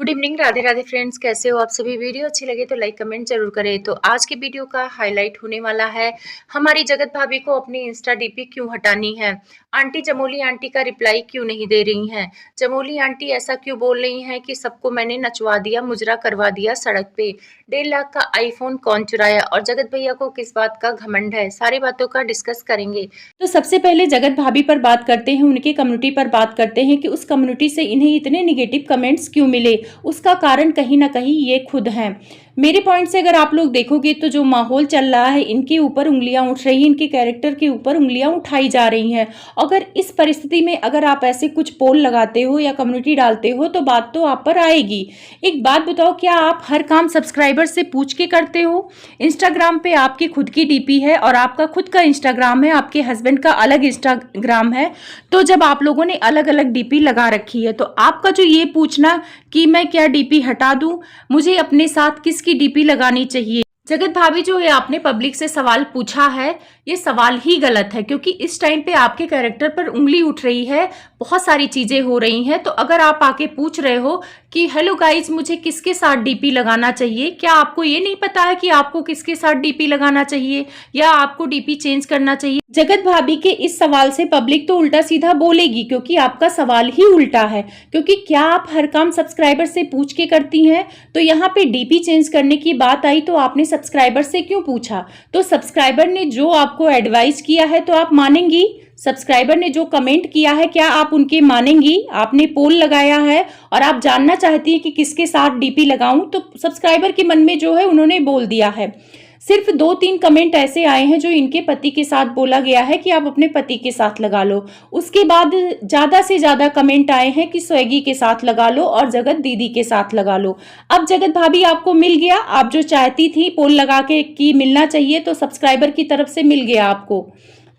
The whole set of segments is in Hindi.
Good evening, Radhe Radhe friends. कैसे हो आप सभी? वीडियो अच्छी लगे तो लाइक कमेंट जरूर करें। तो आज के वीडियो का हाईलाइट होने वाला है हमारी जगत भाभी को अपनी इंस्टा डीपी क्यों हटानी है। आंटी चमोली आंटी का रिप्लाई क्यों नहीं दे रही हैं। चमोली आंटी ऐसा क्यों बोल रही हैं कि सबको मैंने नचवा दिया, मुजरा करवा दिया सड़क पे। 1.5 लाख का आईफोन कौन चुराया और जगत भैया को किस बात का घमंड है। सारी बातों का डिस्कस करेंगे। तो सबसे पहले जगत भाभी पर बात करते हैं, उनके कम्युनिटी पर बात करते हैं कि उस कम्युनिटी से इन्हें इतने निगेटिव कमेंट्स क्यों मिले। उसका कारण कहीं ना कहीं ये खुद हैं। मेरे पॉइंट से अगर आप लोग देखोगे तो जो माहौल चल रहा है, इनके ऊपर उंगलियां उठ रही हैं, इनके कैरेक्टर के ऊपर उंगलियां उठाई जा रही हैं। अगर इस परिस्थिति में अगर आप ऐसे कुछ पोल लगाते हो या कम्युनिटी डालते हो तो बात तो आप पर आएगी। एक बात बताओ, क्या आप हर काम सब्सक्राइबर से पूछ के करते हो? इंस्टाग्राम पे आपकी खुद की डीपी है और आपका खुद का इंस्टाग्राम है, आपके हस्बैंड का अलग इंस्टाग्राम है। तो जब आप लोगों ने अलग अलग डीपी लगा रखी है तो आपका जो ये पूछना कि मैं क्या डीपी हटा दूं, मुझे अपने साथ किसकी डीपी लगानी चाहिए। जगत भाभी जो है आपने पब्लिक से सवाल पूछा है, ये सवाल ही गलत है क्योंकि इस टाइम पे आपके कैरेक्टर पर उंगली उठ रही है, बहुत सारी चीजें हो रही हैं। तो अगर आप आके पूछ रहे हो कि हेलो गाइज मुझे किसके साथ डीपी लगाना चाहिए, क्या आपको ये नहीं पता है कि आपको किसके साथ डीपी लगाना चाहिए या आपको डीपी चेंज करना चाहिए। जगत भाभी के इस सवाल से पब्लिक तो उल्टा सीधा बोलेगी क्योंकि आपका सवाल ही उल्टा है। क्योंकि क्या आप हर काम सब्सक्राइबर से पूछ के करती हैं? तो यहाँ पे डीपी चेंज करने की बात आई तो आपने सब्सक्राइबर से क्यों पूछा? तो सब्सक्राइबर ने जो आपको एडवाइस किया है तो आप मानेंगी? सब्सक्राइबर ने जो कमेंट किया है क्या आप उनके मानेंगी? आपने पोल लगाया है और आप जानना चाहती हैं कि किसके साथ डीपी लगाऊं, तो सब्सक्राइबर के मन में जो है उन्होंने बोल दिया है। सिर्फ 2-3 कमेंट ऐसे आए हैं जो इनके पति के साथ बोला गया है कि आप अपने पति के साथ लगा लो। उसके बाद ज्यादा से ज्यादा कमेंट आए हैं कि स्वेगी के साथ लगा लो और जगत दीदी के साथ लगा लो। अब जगत भाभी आपको मिल गया, आप जो चाहती थी पोल लगा के कि मिलना चाहिए, तो सब्सक्राइबर की तरफ से मिल गया आपको।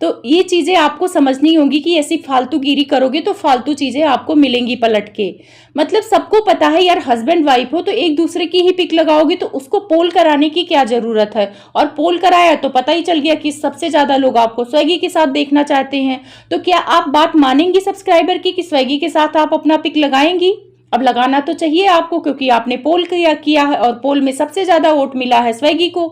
तो ये चीजें आपको समझनी होगी कि ऐसी फालतूगिरी करोगे तो फालतू चीजें आपको मिलेंगी पलट के। मतलब सबको पता है यार, हस्बैंड वाइफ हो तो एक दूसरे की ही पिक लगाओगे, तो उसको पोल कराने की क्या जरूरत है। और पोल कराया तो पता ही चल गया कि सबसे ज्यादा लोग आपको स्वेगी के साथ देखना चाहते हैं। तो क्या आप बात मानेंगी सब्सक्राइबर की कि स्वेगी के साथ आप अपना पिक लगाएंगी? अब लगाना तो चाहिए आपको क्योंकि आपने पोल किया है और पोल में सबसे ज्यादा वोट मिला है स्वेगी को,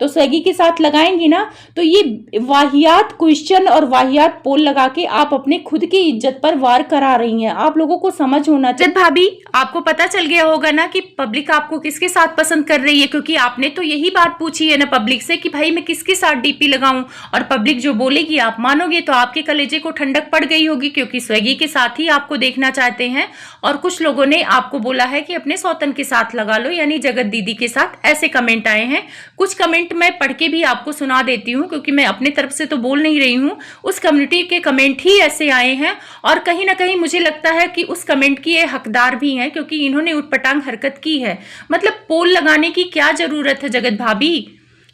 तो स्वेगी के साथ लगाएंगी ना। तो ये वाहियात क्वेश्चन और वाहियात पोल लगा के आप अपने खुद की इज्जत पर वार करा रही हैं। आप लोगों को समझ होना चाहिए। भाभी आपको पता चल गया होगा ना कि पब्लिक आपको किसके साथ पसंद कर रही है, क्योंकि आपने तो यही बात पूछी है ना पब्लिक से कि भाई मैं किसके साथ डीपी लगाऊं, और पब्लिक जो बोलेगी आप मानोगे। तो आपके कलेजे को ठंडक पड़ गई होगी क्योंकि स्वेगी के साथ ही आपको देखना चाहते हैं। और कुछ लोगों ने आपको बोला है कि अपने सौतन के साथ लगा लो, यानी जगत दीदी के साथ। ऐसे कमेंट आए हैं। कुछ कमेंट मैं पढ़ के भी आपको सुना देती हूँ क्योंकि मैं अपने तरफ से तो बोल नहीं रही हूँ, उस कम्युनिटी के कमेंट ही ऐसे आए हैं। और कहीं ना कहीं मुझे लगता है कि उस कमेंट की ये हकदार भी हैं क्योंकि इन्होंने उटपटांग हरकत की है। मतलब पोल लगाने की क्या जरूरत है जगत भाभी?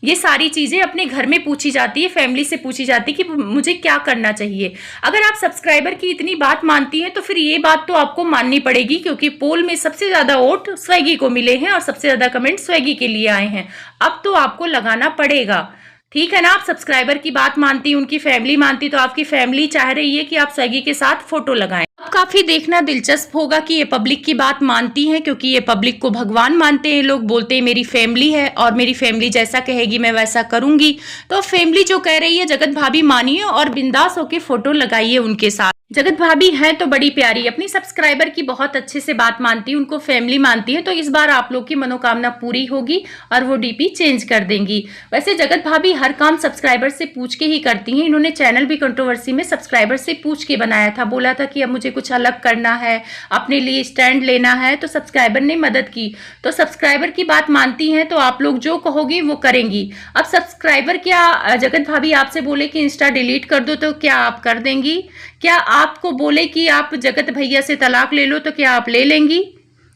ये सारी चीजें अपने घर में पूछी जाती है, फैमिली से पूछी जाती है कि मुझे क्या करना चाहिए। अगर आप सब्सक्राइबर की इतनी बात मानती हैं तो फिर ये बात तो आपको माननी पड़ेगी क्योंकि पोल में सबसे ज्यादा वोट स्वेगी को मिले हैं और सबसे ज्यादा कमेंट स्वेगी के लिए आए हैं। अब तो आपको लगाना पड़ेगा, ठीक है ना। आप सब्सक्राइबर की बात मानती, उनकी फैमिली मानती, तो आपकी फैमिली चाह रही है कि आप स्वेगी के साथ फोटो लगाएं। अब काफी देखना दिलचस्प होगा कि ये पब्लिक की बात मानती हैं क्योंकि ये पब्लिक को भगवान मानते हैं। लोग बोलते हैं मेरी फैमिली है और मेरी फैमिली जैसा कहेगी मैं वैसा करूंगी। तो फैमिली जो कह रही है जगत भाभी मानिए और बिंदास होके फोटो लगाइए उनके साथ। जगत भाभी हैं तो बड़ी प्यारी, अपनी सब्सक्राइबर की बहुत अच्छे से बात मानती है, उनको फैमिली मानती है। तो इस बार आप लोग की मनोकामना पूरी होगी और वो डीपी चेंज कर देंगी। वैसे जगत भाभी हर काम सब्सक्राइबर से पूछ के ही करती हैं। इन्होंने चैनल भी कंट्रोवर्सी में सब्सक्राइबर से पूछ के बनाया था, बोला था कि अब मुझे कुछ अलग करना है, अपने लिए स्टैंड लेना है, तो सब्सक्राइबर ने मदद की। तो सब्सक्राइबर की बात मानती हैं तो आप लोग जो कहोगे वो करेंगी। अब सब्सक्राइबर क्या जगत भाभी आपसे बोले कि इंस्टा डिलीट कर दो तो क्या आप कर देंगी? क्या आपको बोले कि आप जगत भैया से तलाक ले लो तो क्या आप ले लेंगी?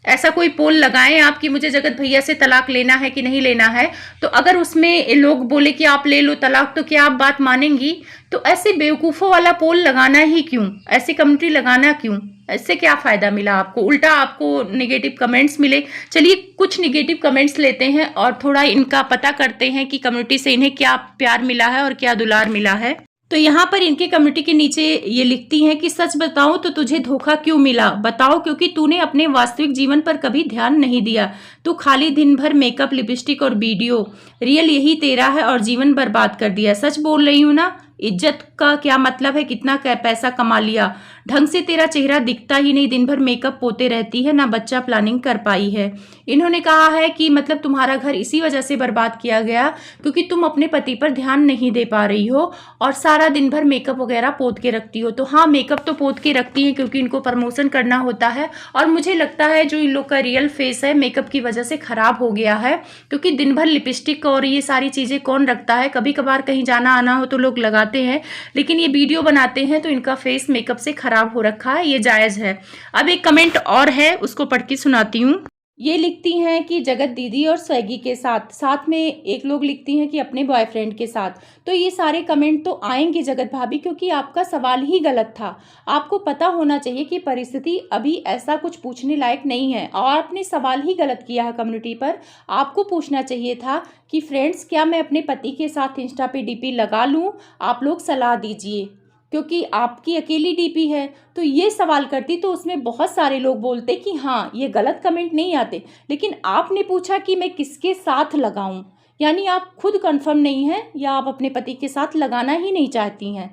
ऐसा कोई पोल लगाएं आप कि मुझे जगत भैया से तलाक लेना है कि नहीं लेना है, तो अगर उसमें लोग बोले कि आप ले लो तलाक तो क्या आप बात मानेंगी? तो ऐसे बेवकूफ़ों वाला पोल लगाना ही क्यों, ऐसी कम्युनिटी लगाना क्यों? इससे क्या फायदा मिला आपको? उल्टा आपको नेगेटिव कमेंट्स मिले। चलिए कुछ नेगेटिव कमेंट्स लेते हैं और थोड़ा इनका पता करते हैं कि कम्युनिटी से इन्हें क्या प्यार मिला है और क्या दुलार मिला है। तो यहाँ पर इनके कम्युनिटी के नीचे ये लिखती हैं कि सच बताऊं तो तुझे धोखा क्यों मिला, बताओ, क्योंकि तूने अपने वास्तविक जीवन पर कभी ध्यान नहीं दिया। तू खाली दिन भर मेकअप, लिपस्टिक और वीडियो, रियल यही तेरा है और जीवन बर्बाद कर दिया। सच बोल रही हूं ना? इज्जत का क्या मतलब है, कितना पैसा कमा लिया, ढंग से तेरा चेहरा दिखता ही नहीं, दिन भर मेकअप पोते रहती है, ना बच्चा प्लानिंग कर पाई है। इन्होंने कहा है कि मतलब तुम्हारा घर इसी वजह से बर्बाद किया गया क्योंकि तुम अपने पति पर ध्यान नहीं दे पा रही हो और सारा दिन भर मेकअप वगैरह पोत के रखती हो। तो हाँ, मेकअप तो पोत के रखती हैं क्योंकि इनको प्रमोशन करना होता है और मुझे लगता है जो इन लोग का रियल फेस है मेकअप की वजह से खराब हो गया है, क्योंकि दिन भर लिपस्टिक और ये सारी चीज़ें कौन रखता है। कभी कभार कहीं जाना आना हो तो लोग लगाते हैं, लेकिन ये वीडियो बनाते हैं तो इनका फेस मेकअप से खराब हो रखा है, ये जायज़ है। अब एक कमेंट और है, उसको पढ़ के सुनाती हूँ। ये लिखती हैं कि जगत दीदी और स्वैगी के साथ, साथ में एक लोग लिखती हैं कि अपने बॉयफ्रेंड के साथ। तो ये सारे कमेंट तो आएंगे जगत भाभी, क्योंकि आपका सवाल ही गलत था। आपको पता होना चाहिए कि परिस्थिति अभी ऐसा कुछ पूछने लायक नहीं है और आपने सवाल ही गलत किया है कम्युनिटी पर। आपको पूछना चाहिए था कि फ्रेंड्स, क्या मैं अपने पति के साथ इंस्टा पे डीपी लगा लूँ? आप लोग सलाह दीजिए, क्योंकि आपकी अकेली डीपी है। तो ये सवाल करती तो उसमें बहुत सारे लोग बोलते कि हाँ, ये गलत कमेंट नहीं आते, लेकिन आपने पूछा कि मैं किसके साथ लगाऊं, यानी आप खुद कंफर्म नहीं हैं या आप अपने पति के साथ लगाना ही नहीं चाहती हैं।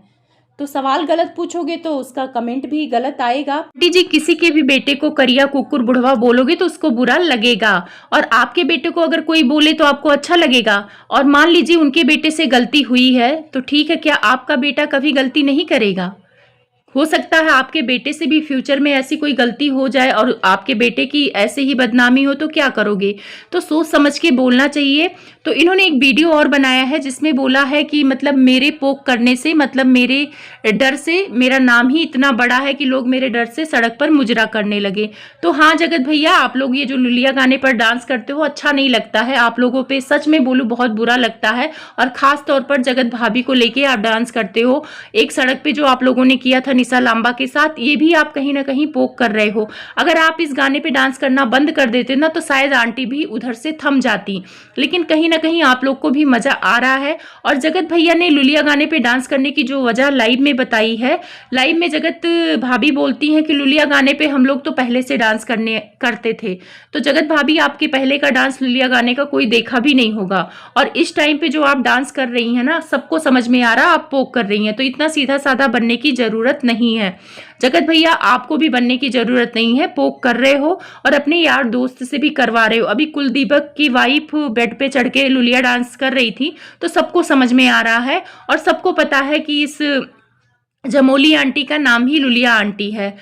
तो सवाल गलत पूछोगे तो उसका कमेंट भी गलत आएगा। आंटी जी, किसी के भी बेटे को करिया कुकुर बुढ़वा बोलोगे तो उसको बुरा लगेगा, और आपके बेटे को अगर कोई बोले तो आपको अच्छा लगेगा। और मान लीजिए उनके बेटे से गलती हुई है तो ठीक है, क्या आपका बेटा कभी गलती नहीं करेगा? हो सकता है आपके बेटे से भी फ्यूचर में ऐसी कोई गलती हो जाए और आपके बेटे की ऐसे ही बदनामी हो, तो क्या करोगे? तो सोच समझ के बोलना चाहिए। तो इन्होंने एक वीडियो और बनाया है जिसमें बोला है कि मतलब मेरे पोक करने से, मतलब मेरे डर से मेरा नाम ही इतना बड़ा है कि लोग मेरे डर से सड़क पर मुजरा करने लगे। तो हाँ जगत भैया, आप लोग ये जो लुलिया गाने पर डांस करते हो अच्छा नहीं लगता है। आप लोगों पे सच में बोलूं बहुत बुरा लगता है, और खास तौर पर जगत भाभी को लेके आप डांस करते हो। एक सड़क पे जो आप लोगों ने किया था निशा लांबा के साथ, ये भी आप कहीं ना कहीं पोक कर रहे हो। अगर आप इस गाने पे डांस करना बंद कर देते ना तो शायद आंटी भी उधर से थम जाती, लेकिन कहीं ना कहीं आप लोग को भी मजा आ रहा है। और जगत भैया ने लुलिया गाने पे डांस करने की जो वजह लाइव में बताई है, लाइव में जगत भाभी बोलती हैं कि लुलिया गाने पे हम लोग तो पहले से डांस करते थे। तो जगत भाभी, आपके पहले का डांस लुलिया गाने का कोई देखा भी नहीं होगा, और इस टाइम पे जो आप डांस कर रही हैं ना, सबको समझ में आ रहा आप पोक कर रही हैं। तो इतना सीधा साधा बनने की जरूरत नहीं है जगत भैया, आपको भी बनने की जरूरत नहीं है। पोक कर रहे हो और अपने यार दोस्त से भी करवा रहे हो। अभी कुलदीपक की वाइफ बेड पे चढ़ के लुलिया डांस कर रही थी, तो सबको समझ में आ रहा है और सबको पता है कि इस जमोली आंटी का नाम ही लुलिया आंटी है।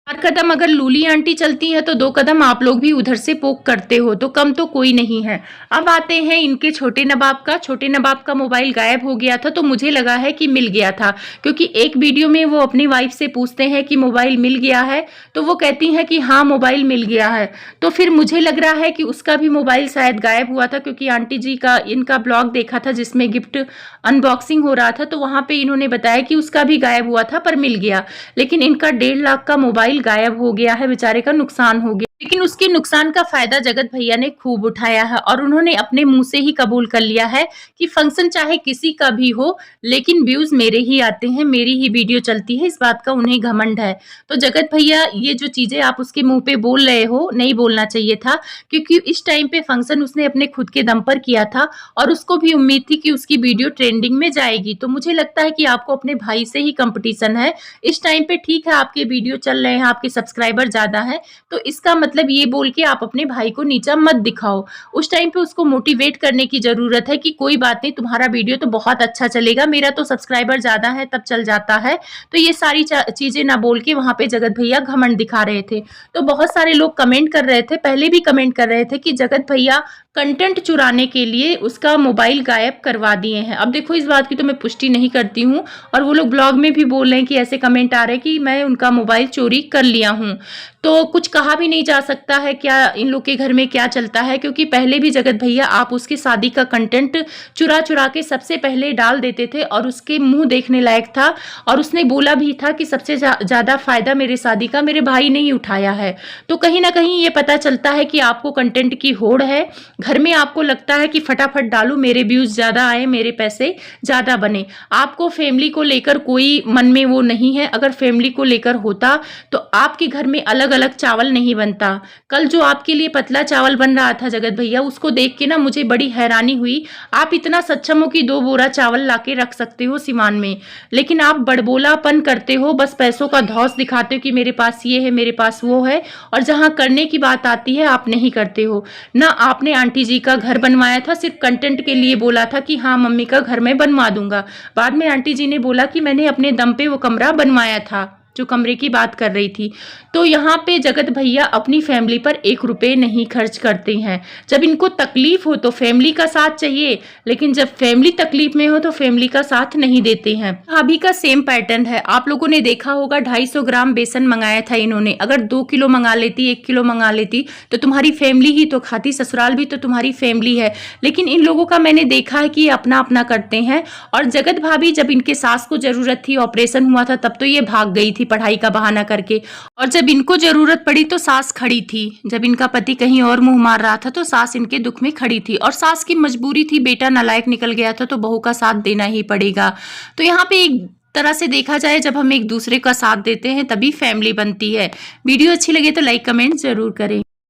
4 कदम अगर लूली आंटी चलती है तो 2 कदम आप लोग भी उधर से पोक करते हो, तो कम तो कोई नहीं है। अब आते हैं इनके छोटे नवाब का। छोटे नवाब का मोबाइल गायब हो गया था, तो मुझे लगा है कि मिल गया था, क्योंकि एक वीडियो में वो अपनी वाइफ से पूछते हैं कि मोबाइल मिल गया है, तो वो कहती हैं कि हाँ मोबाइल मिल गया है। तो फिर मुझे लग रहा है कि उसका भी मोबाइल शायद गायब हुआ था, क्योंकि आंटी जी का इनका ब्लॉग देखा था जिसमें गिफ्ट अनबॉक्सिंग हो रहा था, तो वहां पे इन्होंने बताया कि उसका भी गायब हुआ था पर मिल गया। लेकिन इनका 1.5 लाख का मोबाइल गायब हो गया है, बेचारे का नुकसान हो गया। लेकिन उसके नुकसान का फायदा जगत भैया ने खूब उठाया है, और उन्होंने अपने मुंह से ही कबूल कर लिया है कि फंक्शन चाहे किसी का भी हो, लेकिन व्यूज मेरे ही आते हैं, मेरी ही वीडियो चलती है, इस बात का उन्हें घमंड है। तो जगत भैया, ये जो चीजें आप उसके मुंह पे बोल रहे हो, नहीं बोलना चाहिए था, क्योंकि इस टाइम पे फंक्शन उसने अपने खुद के दम पर किया था और उसको भी उम्मीद थी कि उसकी वीडियो ट्रेंडिंग में जाएगी। तो मुझे लगता है कि आपको अपने भाई से ही कंपटीशन है इस टाइम पे। ठीक है, आपके वीडियो चल रहे हैं, आपके सब्सक्राइबर ज्यादा है, तो इसका मतलब ये बोल के आप अपने भाई को नीचा मत दिखाओ। उस टाइम पे उसको मोटिवेट करने की जरूरत है कि कोई बात नहीं, तुम्हारा वीडियो तो बहुत अच्छा चलेगा, मेरा तो सब्सक्राइबर ज्यादा है तब चल जाता है। तो ये सारी चीजें ना बोल के वहां पे जगत भैया घमंड दिखा रहे थे। तो बहुत सारे लोग कमेंट कर रहे थे, पहले भी कमेंट कर रहे थे कि जगत भैया कंटेंट चुराने के लिए उसका मोबाइल गायब करवा दिए हैं। अब देखो, इस बात की तो मैं पुष्टि नहीं करती हूँ, और वो लोग ब्लॉग में भी बोल रहे हैं कि ऐसे कमेंट आ रहे हैं कि मैं उनका मोबाइल चोरी कर लिया हूँ। तो कुछ कहा भी नहीं जा सकता है क्या इन लोग के घर में क्या चलता है, क्योंकि पहले भी जगत भैया आप उसकी शादी का कंटेंट चुरा चुरा के सबसे पहले डाल देते थे और उसके मुंह देखने लायक था। और उसने बोला भी था कि सबसे ज्यादा फायदा मेरे शादी का मेरे भाई ने ही उठाया है। तो कहीं ना कहीं ये पता चलता है कि आपको कंटेंट की होड़ है। घर में आपको लगता है कि फटाफट डालू, मेरे व्यूज ज्यादा आए, मेरे पैसे ज्यादा बने। आपको फैमिली को लेकर कोई मन में वो नहीं है। अगर फैमिली को लेकर होता तो आपके घर में अलग अलग चावल नहीं बनता। कल जो आपके लिए पतला चावल बन रहा था जगत भैया, उसको देख के ना मुझे बड़ी हैरानी हुई। आप इतना सक्षम हो कि 2 बोरा चावल लाके रख सकते हो सीमान में, लेकिन आप बड़बोलापन करते हो, बस पैसों का धौस दिखाते हो कि मेरे पास ये है, मेरे पास वो है। और जहां करने की बात आती है आप नहीं करते हो। ना आपने आंटी जी का घर बनवाया था, सिर्फ कंटेंट के लिए बोला था कि हाँ मम्मी का घर मैं बनवा दूंगा। बाद में आंटी जी ने बोला कि मैंने अपने दम पे वो कमरा बनवाया था, जो कमरे की बात कर रही थी। तो यहाँ पे जगत भैया अपनी फैमिली पर 1 रुपए नहीं खर्च करते हैं। जब इनको तकलीफ हो तो फैमिली का साथ चाहिए, लेकिन जब फैमिली तकलीफ में हो तो फैमिली का साथ नहीं देते हैं। भाभी का सेम पैटर्न है। आप लोगों ने देखा होगा 250 ग्राम बेसन मंगाया था इन्होंने। अगर 2 किलो मंगा लेती, 1 किलो मंगा लेती तो तुम्हारी फैमिली ही तो खाती, ससुराल भी तो तुम्हारी फैमिली है। लेकिन इन लोगों का मैंने देखा है कि ये अपना अपना करते हैं। और जगत भाभी जब इनके सास को जरूरत थी, ऑपरेशन हुआ था, तब तो ये भाग गई थी पढ़ाई का बहाना करके। और जब इनको जरूरत पड़ी तो सास खड़ी थी। जब इनका पति कहीं और मुंह मार रहा था तो सास इनके दुख में खड़ी थी। और सास की मजबूरी थी, बेटा नालायक निकल गया था तो बहू का साथ देना ही पड़ेगा। तो यहाँ पे एक तरह से देखा जाए, जब हम एक दूसरे का साथ देते हैं तभी फैमिली बनती है। वीडियो अच्छी लगे तो लाइक कमेंट जरूर करें।